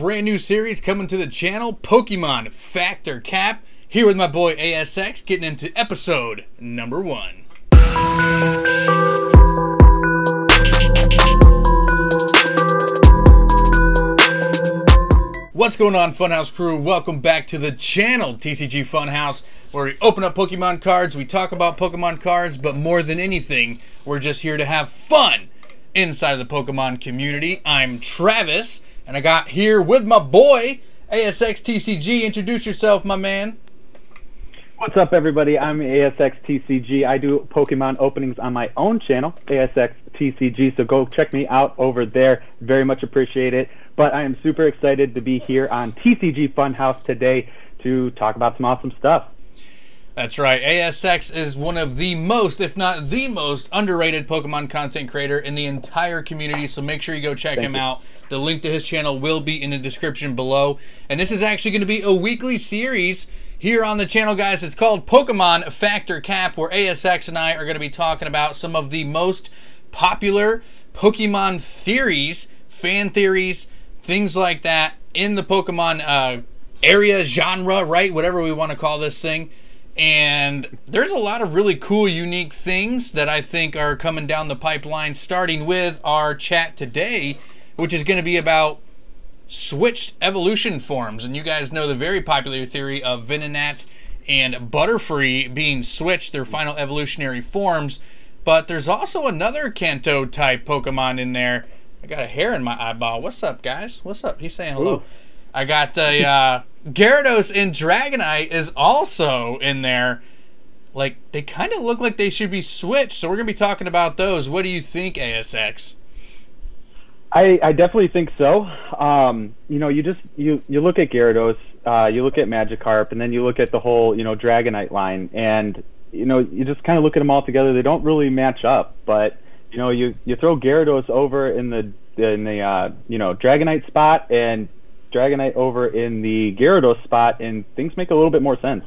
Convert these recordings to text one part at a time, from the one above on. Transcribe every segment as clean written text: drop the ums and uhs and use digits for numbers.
brand new series coming to the channel, Pokemon Fact or Cap. Here with my boy ASX, getting into episode number 1. What's going on, Funhouse crew? Welcome back to the channel, TCG Funhouse, where we open up Pokemon cards, we talk about Pokemon cards, but more than anything, we're just here to have fun inside of the Pokemon community. I'm Travis, and I got here with my boy, ASX TCG. Introduce yourself, my man. What's up, everybody? I'm ASX TCG. I do Pokemon openings on my own channel, ASX TCG, so go check me out over there. Very much appreciate it. But I am super excited to be here on TCG Funhouse today to talk about some awesome stuff. That's right. ASX is one of the most, if not the most, underrated Pokemon content creator in the entire community, so make sure you go check him out. The link to his channel will be in the description below. And this is actually going to be a weekly series here on the channel, guys. It's called Pokemon Fact or Cap, where ASX and I are going to be talking about some of the most popular Pokemon theories, fan theories, things like that in the Pokemon area, genre, right? Whatever we want to call this thing. And there's a lot of really cool, unique things that I think are coming down the pipeline, starting with our chat today, which is going to be about switched evolution forms. And you guys know the very popular theory of Venonat and Butterfree being switched, their final evolutionary forms. But there's also another Kanto type Pokemon in there. I got a hair in my eyeball. What's up, guys? What's up? He's saying hello. Ooh. I got a Gyarados and Dragonite is also in there. Like, they kind of look like they should be switched, so we're going to be talking about those. What do you think, ASX? I definitely think so. You know, you look at Gyarados, you look at Magikarp, and then you look at the whole, Dragonite line, and, you just kind of look at them all together. They don't really match up, but, you throw Gyarados over in the Dragonite spot and Dragonite over in the Gyarados spot, and things make a little bit more sense.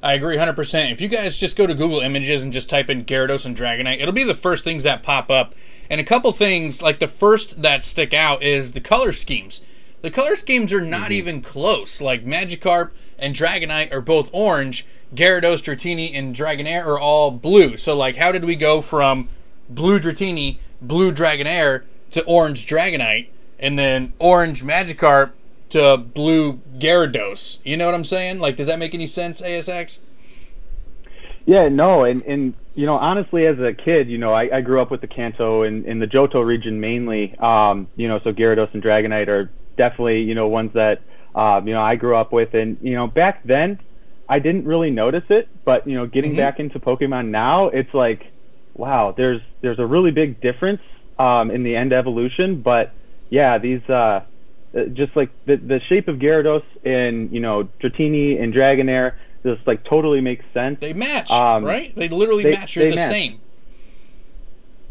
I agree 100%. If you guys just go to Google Images and just type in Gyarados and Dragonite, it'll be the first things that pop up. And a couple things, like the first that stick out is the color schemes. The color schemes are not even close. Like Magikarp and Dragonite are both orange. Gyarados, Dratini, and Dragonair are all blue. So, like, how did we go from blue Dratini, blue Dragonair to orange Dragonite, and then orange Magikarp to blue Gyarados? You know what I'm saying? Like, does that make any sense, ASX? Yeah, no, and honestly, as a kid, I grew up with the Kanto in the Johto region mainly. So Gyarados and Dragonite are definitely, ones that, I grew up with. And, back then, I didn't really notice it. But, getting back into Pokemon now, it's like, wow, there's a really big difference in the end evolution. But, yeah, these... just like the shape of Gyarados and Dratini and Dragonair just like totally makes sense. They match, right? They literally match. They're the same.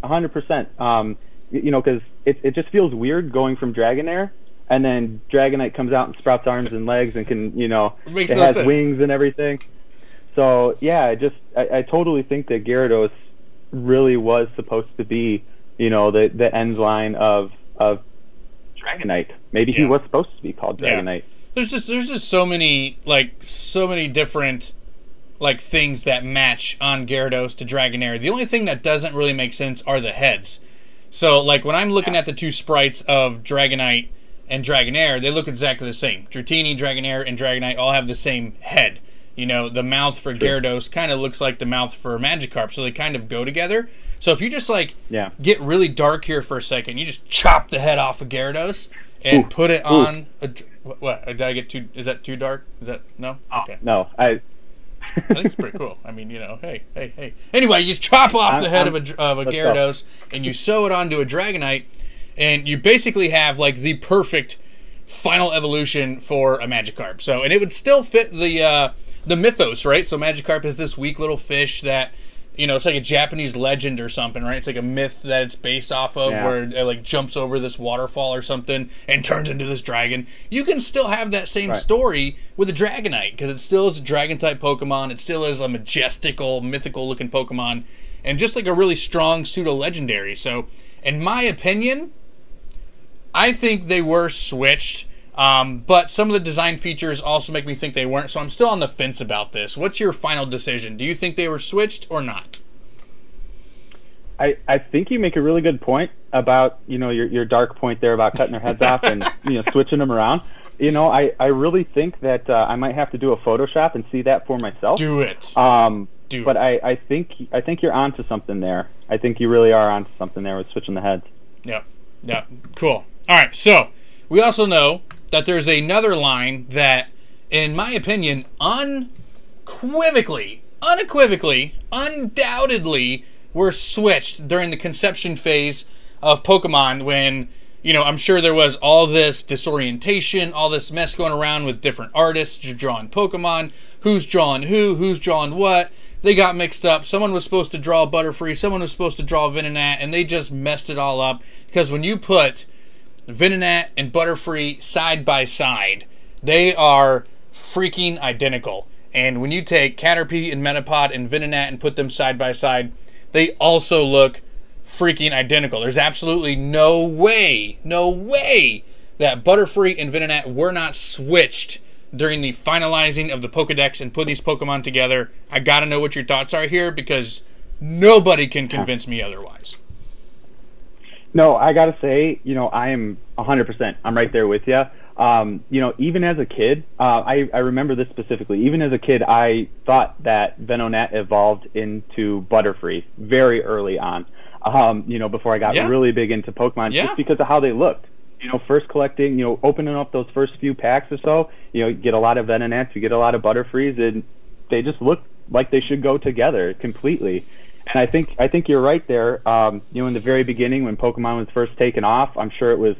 100%. Because it just feels weird going from Dragonair and then Dragonite comes out and sprouts arms and legs and can it has wings and everything. So yeah, I totally think that Gyarados really was supposed to be the end line of Dragonite. Maybe he was supposed to be called Dragonite. Yeah. There's just so many different things that match on Gyarados to Dragonair. The only thing that doesn't really make sense are the heads. So like when I'm looking at the two sprites of Dragonite and Dragonair, they look exactly the same. Dratini, Dragonair, and Dragonite all have the same head. The mouth for Gyarados kind of looks like the mouth for Magikarp, so they kind of go together. So if you just get really dark here for a second, you just chop the head off of Gyarados and put it on a... What? Did I get too... Is that too dark? Is that... No? Okay. No, I think it's pretty cool. I mean, hey. Anyway, you chop off the head of a Gyarados and you sew it onto a Dragonite, and you basically have, the perfect final evolution for a Magikarp. So, and it would still fit the mythos, right? So Magikarp is this weak little fish that... it's like a Japanese legend or something, right? It's like a myth that it's based off of, where it jumps over this waterfall or something and turns into this dragon. You can still have that same story with a Dragonite, because it still is a dragon-type Pokemon. It still is a majestical, mythical-looking Pokemon, and just like a really strong pseudo-legendary. So, in my opinion, I think they were switched, but some of the design features also make me think they weren't, so I'm still on the fence about this. What's your final decision? Do you think they were switched or not? I think you make a really good point about, your dark point there about cutting their heads off and, switching them around. I really think that I might have to do a Photoshop and see that for myself. Do it. But I think you're onto something there. I think you really are onto something there with switching the heads. Yep. Cool. All right, so we also know that there's another line that, in my opinion, unequivocally, undoubtedly were switched during the conception phase of Pokemon when, I'm sure there was all this disorientation, all this mess going around with different artists drawing Pokemon, who's drawing who's drawing what. They got mixed up. Someone was supposed to draw Butterfree, someone was supposed to draw Venonat, and they just messed it all up. Because when you put Venonat and Butterfree side by side, they are freaking identical. And when you take Caterpie and Metapod and Venonat and put them side by side, they also look freaking identical. There's absolutely no way that Butterfree and Venonat were not switched during the finalizing of the Pokedex and put these Pokemon together. I gotta know what your thoughts are here because nobody can convince me otherwise. No, I gotta say, I am 100%. I'm right there with you. Even as a kid, I remember this specifically. Even as a kid, I thought that Venonat evolved into Butterfree very early on. Before I got really big into Pokemon, just because of how they looked. First collecting, opening up those first few packs or so, you get a lot of Venonats, you get a lot of Butterfrees, and they just look like they should go together completely. And I think you're right there. In the very beginning when Pokemon was first taken off, I'm sure it was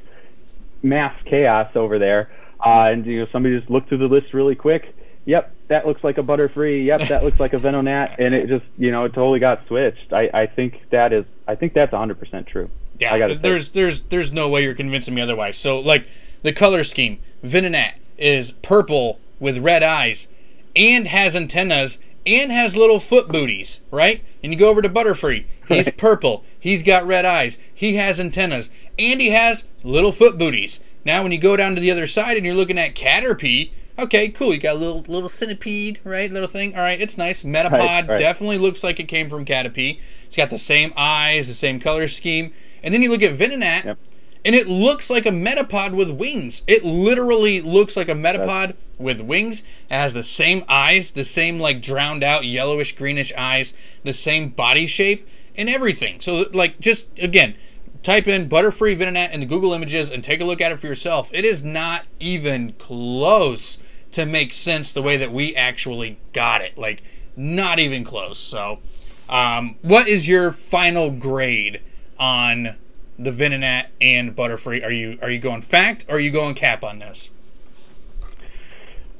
mass chaos over there. And somebody just looked through the list really quick. Yep, that looks like a Butterfree. Yep, that looks like a Venonat, and it just it totally got switched. I think that's 100% true. Yeah, there's no way you're convincing me otherwise. So, like, the color scheme, Venonat is purple with red eyes and has antennas and has little foot booties, right? And you go over to Butterfree, he's purple, he's got red eyes, he has antennas, and he has little foot booties. Now, when you go down to the other side and you're looking at Caterpie, okay, cool, you got a little centipede, right? Little thing, all right, it's nice. Metapod right. Definitely looks like it came from Caterpie. It's got the same eyes, the same color scheme. And then you look at Venonat, and it looks like a Metapod with wings. It literally looks like a Metapod with wings. It has the same eyes, the same like drowned out yellowish greenish eyes, the same body shape and everything. So like just again, type in Butterfree Venonat into Google Images and take a look at it for yourself. It is not even close to make sense the way that we actually got it. Like not even close. So what is your final grade on the Venonat and Butterfree? Are you going fact or are you going cap on this?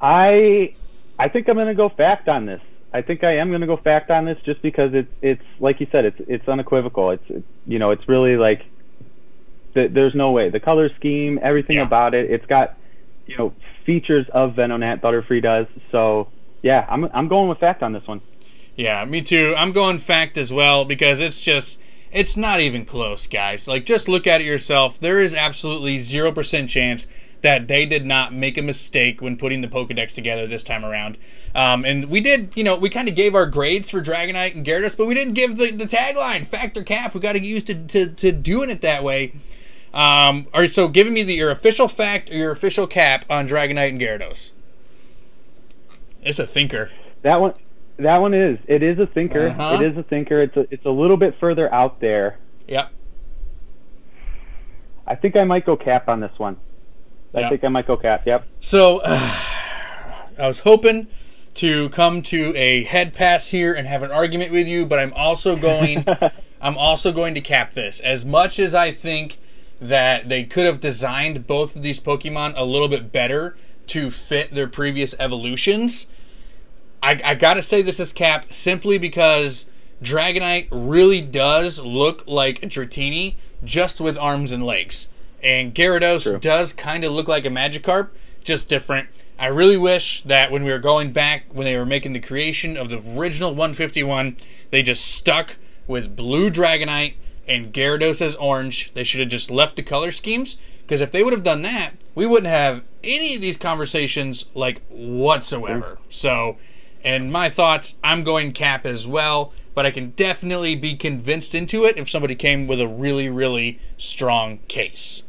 I think I'm going to go fact on this. I think I am going to go fact on this just because it's like you said, it's unequivocal. It's really like there's no way. The color scheme, everything about it, it's got features of Venonat. Butterfree does. So yeah, I'm going with fact on this one. Yeah, me too. I'm going fact as well because it's not even close, guys. Like, just look at it yourself. There is absolutely 0% chance that they did not make a mistake when putting the Pokedex together this time around. And we did, we kind of gave our grades for Dragonite and Gyarados, but we didn't give the tagline, fact or cap. We got to get used to doing it that way. All right, so giving me your official fact or your official cap on Dragonite and Gyarados. It's a thinker. That one is. It is a thinker. It is a thinker. It's a little bit further out there. Yep. I think I might go cap on this one. I think I might go cap. Yep. So I was hoping to come to a head pass here and have an argument with you, but I'm also going to cap this. As much as I think that they could have designed both of these Pokemon a little bit better to fit their previous evolutions, I gotta say this is cap simply because Dragonite really does look like a Dratini, just with arms and legs. And Gyarados does kind of look like a Magikarp, just different. I really wish that when we were going back, when they were making the creation of the original 151, they just stuck with blue Dragonite and Gyarados as orange. They should have just left the color schemes, Because if they would have done that, we wouldn't have any of these conversations, like, whatsoever. So, and my thoughts, I'm going cap as well, but I can definitely be convinced into it if somebody came with a really, really strong case.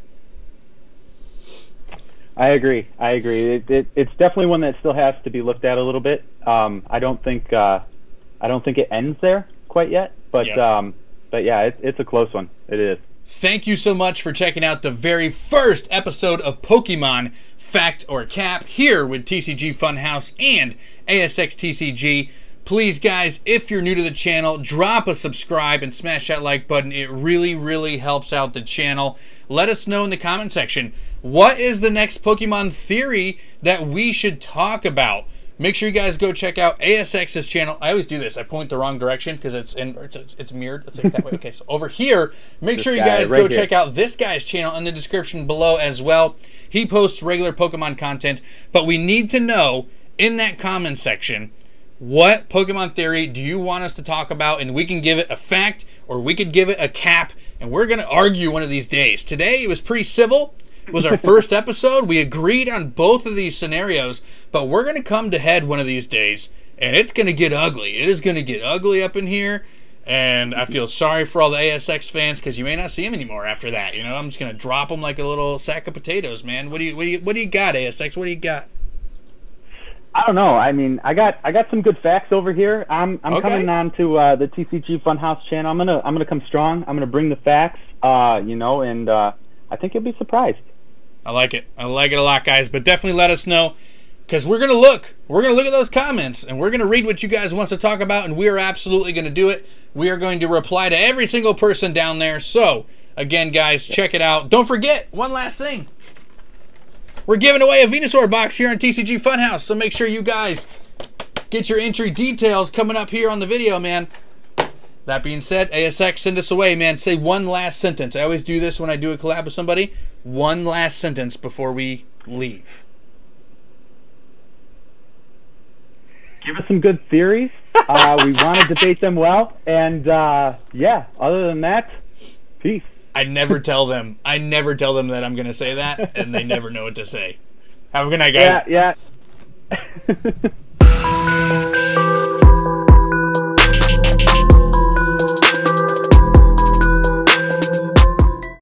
I agree. It's definitely one that still has to be looked at a little bit. I don't think it ends there quite yet, but yeah, it's a close one. It is. Thank you so much for checking out the very first episode of Pokemon Fact or Cap here with TCG Funhouse and ASX TCG. Please, guys, if you're new to the channel, drop a subscribe and smash that like button. It really, really helps out the channel. Let us know in the comment section, what is the next Pokemon theory that we should talk about? Make sure you guys go check out ASX's channel. I always do this. I point the wrong direction because it's mirrored. Let's take it that way. Okay, so over here, make sure you guys go check out this guy's channel in the description below as well. He posts regular Pokemon content, but we need to know in that comment section, what Pokemon theory do you want us to talk about? And we can give it a fact or we could give it a cap, and we're going to argue one of these days. Today, it was pretty civil. It was our first episode. We agreed on both of these scenarios, but we're going to come to head one of these days, and it's going to get ugly. It is going to get ugly up in here, and I feel sorry for all the ASX fans because you may not see them anymore after that. You know, I'm just going to drop them like a little sack of potatoes, man. What do you got, ASX? What do you got? I don't know. I mean, I got some good facts over here. I'm coming on to the TCG Funhouse channel. I'm gonna come strong. I'm gonna bring the facts. You know, and I think you'll be surprised. I like it. I like it a lot, guys. But definitely let us know, because we're gonna look. We're gonna look at those comments, and we're gonna read what you guys want to talk about, and we are absolutely gonna do it. We are going to reply to every single person down there. So again, guys, check it out. Don't forget one last thing. We're giving away a Venusaur box here on TCG Funhouse, so make sure you guys get your entry details coming up here on the video, man. That being said, ASX, send us away, man. Say one last sentence. I always do this when I do a collab with somebody. One last sentence before we leave. Give us some good theories. We want to debate them well. And, yeah, other than that, peace. I never tell them that I'm going to say that, and they never know what to say. Have a good night, guys. Yeah.